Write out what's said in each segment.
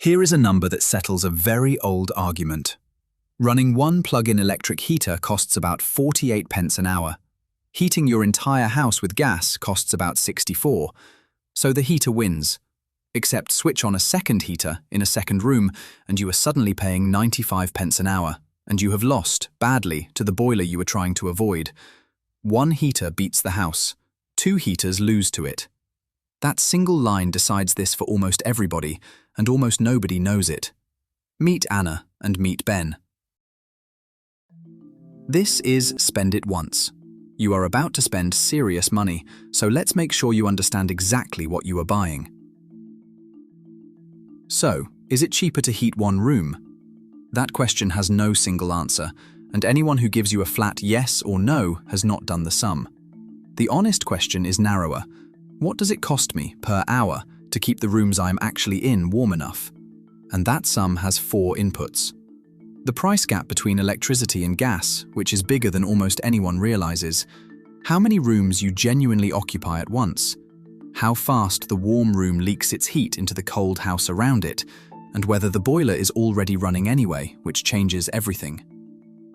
Here is a number that settles a very old argument. Running one plug-in electric heater costs about 48 pence an hour. Heating your entire house with gas costs about 64, so the heater wins. Except switch on a second heater in a second room and you are suddenly paying 95 pence an hour, and you have lost, badly, to the boiler you were trying to avoid. One heater beats the house. Two heaters lose to it. That single line decides this for almost everybody, and almost nobody knows it. Meet Anna and meet Ben. This is Spend It Once. You are about to spend serious money, so let's make sure you understand exactly what you are buying. So, is it cheaper to heat one room? That question has no single answer, and anyone who gives you a flat yes or no has not done the sum. The honest question is narrower. What does it cost me, per hour, to keep the rooms I'm actually in warm enough? And that sum has 4 inputs. The price gap between electricity and gas, which is bigger than almost anyone realizes. How many rooms you genuinely occupy at once. How fast the warm room leaks its heat into the cold house around it, and whether the boiler is already running anyway, which changes everything.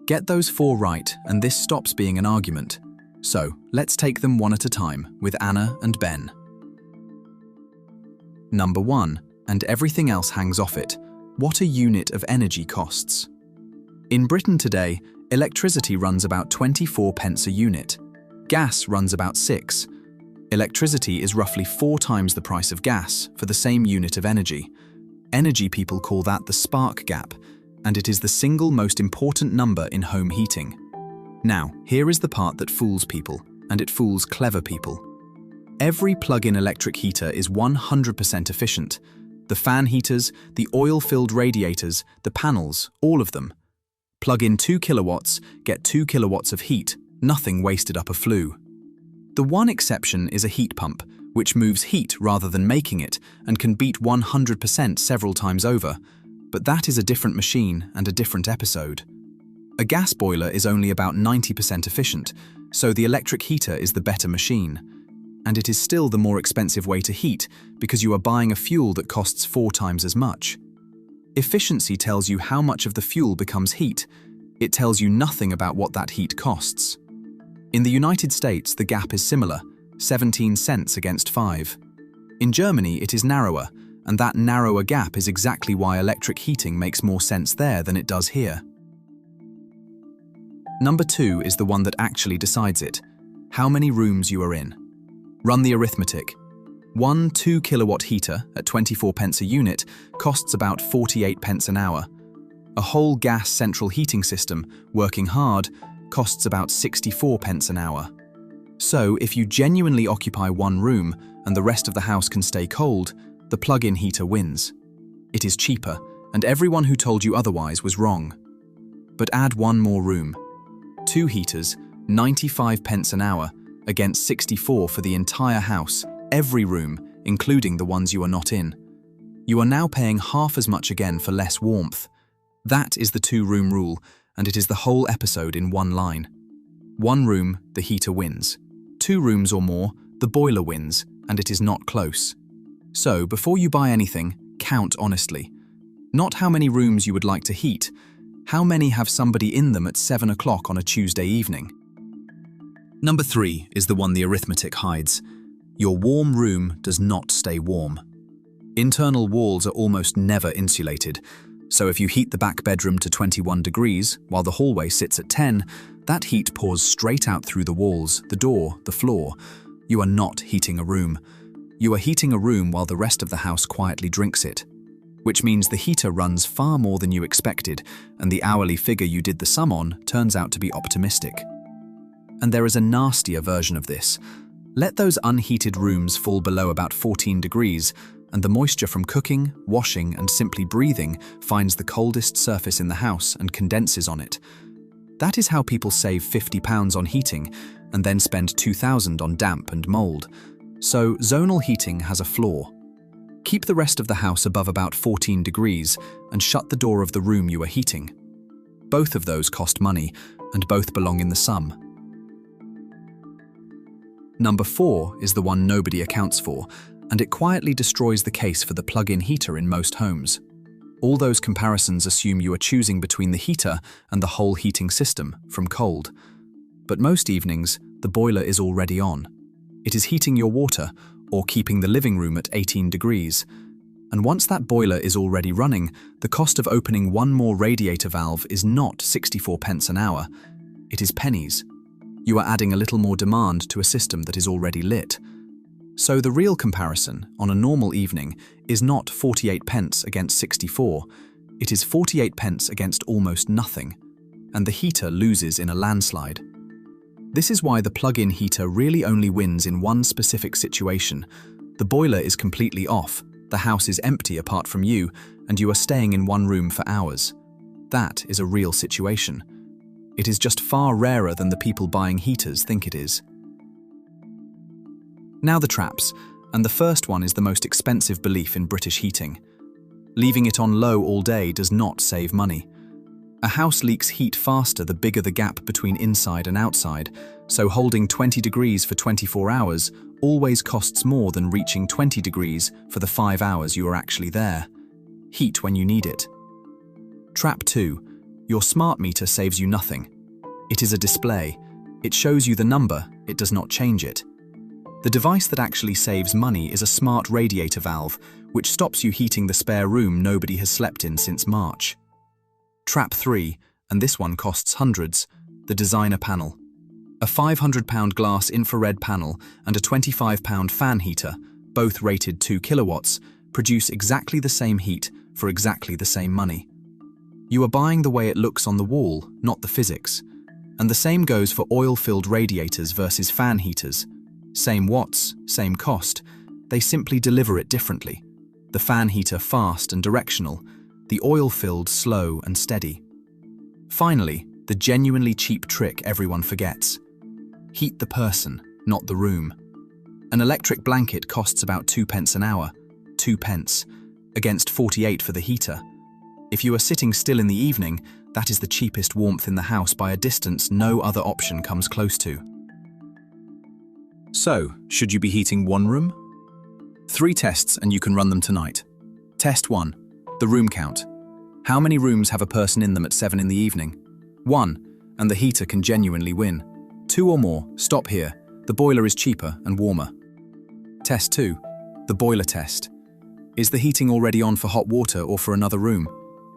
Get those 4 right, and this stops being an argument. So, let's take them one at a time, with Anna and Ben. Number 1, and everything else hangs off it. What a unit of energy costs. In Britain today, electricity runs about 24 pence a unit. Gas runs about 6. Electricity is roughly 4 times the price of gas for the same unit of energy. Energy people call that the spark gap, and it is the single most important number in home heating. Now, here is the part that fools people, and it fools clever people. Every plug-in electric heater is 100% efficient. The fan heaters, the oil-filled radiators, the panels, all of them. Plug in 2 kilowatts, get 2 kilowatts of heat, nothing wasted up a flue. The one exception is a heat pump, which moves heat rather than making it and can beat 100% several times over. But that is a different machine and a different episode. A gas boiler is only about 90% efficient, so the electric heater is the better machine. And it is still the more expensive way to heat because you are buying a fuel that costs 4 times as much. Efficiency tells you how much of the fuel becomes heat. It tells you nothing about what that heat costs. In the United States, the gap is similar, 17 cents against 5. In Germany, it is narrower, and that narrower gap is exactly why electric heating makes more sense there than it does here. Number 2 is the one that actually decides it. How many rooms you are in. Run the arithmetic. One 2 kilowatt heater at 24 pence a unit costs about 48 pence an hour. A whole gas central heating system, working hard, costs about 64 pence an hour. So, if you genuinely occupy one room and the rest of the house can stay cold, the plug-in heater wins. It is cheaper, and everyone who told you otherwise was wrong. But add one more room. 2 heaters, 95 pence an hour, against 64 for the entire house, every room, including the ones you are not in. You are now paying half as much again for less warmth. That is the 2-room rule, and it is the whole episode in one line. 1 room, the heater wins. 2 rooms or more, the boiler wins, and it is not close. So, before you buy anything, count honestly. Not how many rooms you would like to heat, how many have somebody in them at 7 o'clock on a Tuesday evening. Number 3 is the one the arithmetic hides. Your warm room does not stay warm. Internal walls are almost never insulated, so if you heat the back bedroom to 21 degrees while the hallway sits at 10, that heat pours straight out through the walls, the door, the floor. You are not heating a room. You are heating a room while the rest of the house quietly drinks it, which means the heater runs far more than you expected, and the hourly figure you did the sum on turns out to be optimistic. And there is a nastier version of this. Let those unheated rooms fall below about 14 degrees, and the moisture from cooking, washing, and simply breathing finds the coldest surface in the house and condenses on it. That is how people save £50 on heating, and then spend £2,000 on damp and mold. So, zonal heating has a flaw. Keep the rest of the house above about 14 degrees, and shut the door of the room you are heating. Both of those cost money, and both belong in the sum. Number 4 is the one nobody accounts for, and it quietly destroys the case for the plug-in heater in most homes. All those comparisons assume you are choosing between the heater and the whole heating system, from cold. But most evenings, the boiler is already on. It is heating your water or keeping the living room at 18 degrees. And once that boiler is already running, the cost of opening one more radiator valve is not 64 pence an hour. It is pennies. You are adding a little more demand to a system that is already lit. So the real comparison on a normal evening is not 48 pence against 64. It is 48 pence against almost nothing. And the heater loses in a landslide. This is why the plug-in heater really only wins in one specific situation. The boiler is completely off, the house is empty apart from you, and you are staying in one room for hours. That is a real situation. It is just far rarer than the people buying heaters think it is. Now the traps, and the first one is the most expensive belief in British heating. Leaving it on low all day does not save money. A house leaks heat faster the bigger the gap between inside and outside, so holding 20 degrees for 24 hours always costs more than reaching 20 degrees for the 5 hours you are actually there. Heat when you need it. Trap 2. Your smart meter saves you nothing. It is a display. It shows you the number, it does not change it. The device that actually saves money is a smart radiator valve, which stops you heating the spare room nobody has slept in since March. Trap 3, and this one costs hundreds, the designer panel. A £500 glass infrared panel and a £25 fan heater, both rated 2 kilowatts, produce exactly the same heat for exactly the same money. You are buying the way it looks on the wall, not the physics. And the same goes for oil-filled radiators versus fan heaters. Same watts, same cost. They simply deliver it differently. The fan heater fast and directional, the oil-filled slow and steady. Finally, the genuinely cheap trick everyone forgets. Heat the person, not the room. An electric blanket costs about 2 pence an hour, 2 pence, against 48 for the heater. If you are sitting still in the evening, that is the cheapest warmth in the house by a distance no other option comes close to. So, should you be heating one room? 3 tests and you can run them tonight. Test 1. The room count. How many rooms have a person in them at 7 in the evening? 1, and the heater can genuinely win. 2 or more, stop here. The boiler is cheaper and warmer. Test 2. The boiler test. Is the heating already on for hot water or for another room?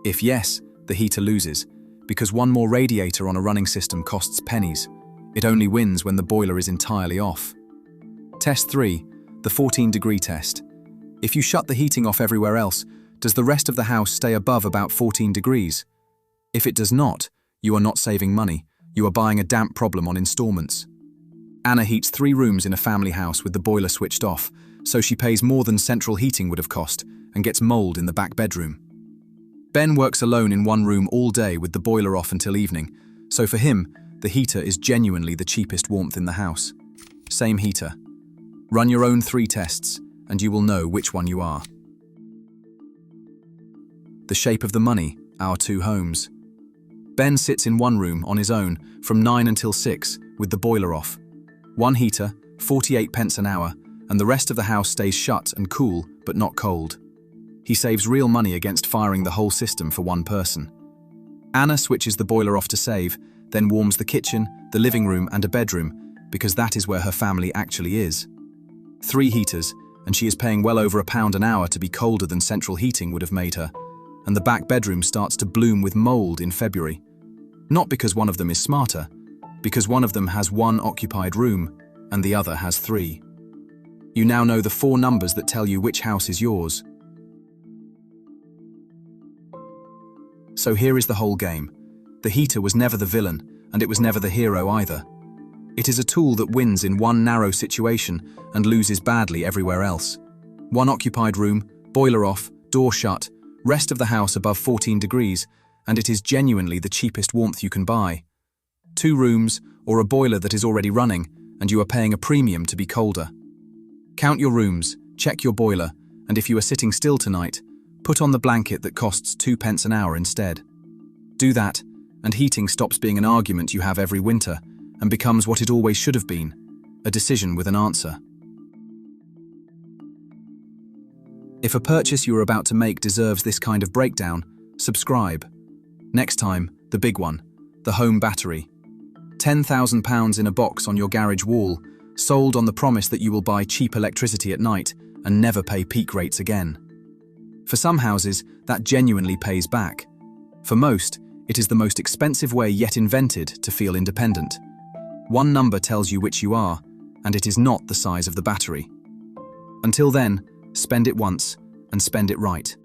If yes, the heater loses, because one more radiator on a running system costs pennies. It only wins when the boiler is entirely off. Test 3. The 14-degree test. If you shut the heating off everywhere else, does the rest of the house stay above about 14 degrees? If it does not, you are not saving money. You are buying a damp problem on installments. Anna heats 3 rooms in a family house with the boiler switched off, so she pays more than central heating would have cost and gets mold in the back bedroom. Ben works alone in one room all day with the boiler off until evening, so for him, the heater is genuinely the cheapest warmth in the house. Same heater. Run your own 3 tests, and you will know which one you are. The shape of the money, our 2 homes. Ben sits in one room on his own from 9 until 6 with the boiler off. One heater, 48 pence an hour, and the rest of the house stays shut and cool but not cold. He saves real money against firing the whole system for one person. Anna switches the boiler off to save, then warms the kitchen, the living room and a bedroom, because that is where her family actually is. 3 heaters, and she is paying well over £1 an hour to be colder than central heating would have made her, and the back bedroom starts to bloom with mold in February. Not because one of them is smarter, because one of them has 1 occupied room and the other has 3. You now know the 4 numbers that tell you which house is yours. So here is the whole game. The heater was never the villain, and it was never the hero either. It is a tool that wins in one narrow situation and loses badly everywhere else. 1 occupied room, boiler off, door shut, rest of the house above 14 degrees, and it is genuinely the cheapest warmth you can buy. 2 rooms, or a boiler that is already running, and you are paying a premium to be colder. Count your rooms, check your boiler, and if you are sitting still tonight, put on the blanket that costs 2 pence an hour instead. Do that, and heating stops being an argument you have every winter, and becomes what it always should have been, a decision with an answer. If a purchase you are about to make deserves this kind of breakdown, subscribe. Next time, the big one, the home battery. £10,000 in a box on your garage wall, sold on the promise that you will buy cheap electricity at night and never pay peak rates again. For some houses, that genuinely pays back. For most, it is the most expensive way yet invented to feel independent. One number tells you which you are, and it is not the size of the battery. Until then, spend it once and spend it right.